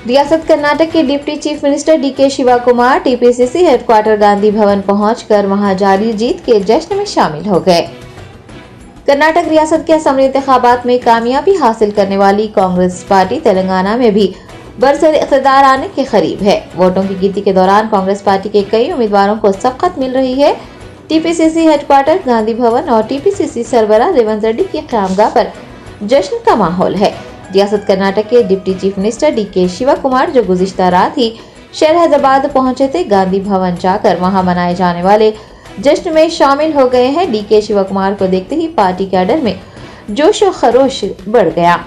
रियासत कर्नाटक के deputy chief minister DK Shivakumar TPCC headquarter Gandhi Bhavan पहुंचकर वहां जारी जीत के जश्न में शामिल हो गए। कर्नाटक रियासत के असेंबली इंतखाबात में कामयाबी हासिल करने वाली कांग्रेस पार्टी तेलंगाना में भी बरसर इक़्तिदार आने के करीब है। वोटों की गिनती के दौरान कांग्रेस पार्टी के कई उम्मीदवारों को सबकत मिल रही है। टीपीसीसी हेडक्वार्टर गांधी भवन और टीपीसीसी सरबराह रेवंत रेड्डी की क़यामगाह पर जश्न का माहौल है। रियासत कर्नाटक के deputy chief minister DK Shivakumar जो गुज़िश्ता रात ही शहर हैदराबाद पहुंचे थे, गांधी भवन जाकर वहां मनाए जाने वाले जश्न में शामिल हो गए हैं। डीके शिवा कुमार को देखते ही पार्टी कैडर में जोश और खरोश बढ़ गया।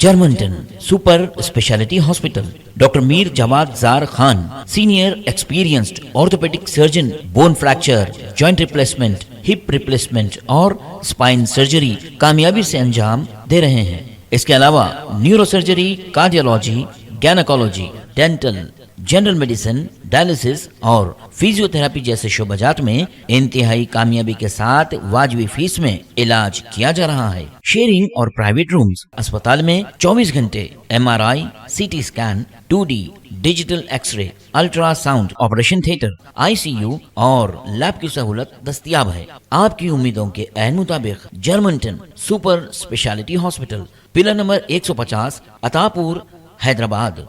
Germanten super speciality hospital, doctor Mir Jawad Zar Khan, senior experienced orthopaedic surgeon, bone fracture, joint replacement, hip replacement और स्पाइन सर्जरी कामयाबी से अंजाम दे रहे हैं। इसके अलावा neuro surgery, cardiology, gynaecology, dental, general medicine, dialysis और फिजियोथेरेपी जैसे शोबाजात में इंतहाई कामयाबी के साथ वाजिबी फीस में इलाज किया जा रहा है। शेयरिंग और प्राइवेट रूम्स, अस्पताल में 24 घंटे MRI, CT scan, 2D digital X ray, ultrasound, operation theatre, ICU और लैब की सहूलत दस्तयाब है। आपकी उम्मीदों के ऐन मुताबिक Germanten super speciality hospital, pillar number 150, Attapur, Hyderabad.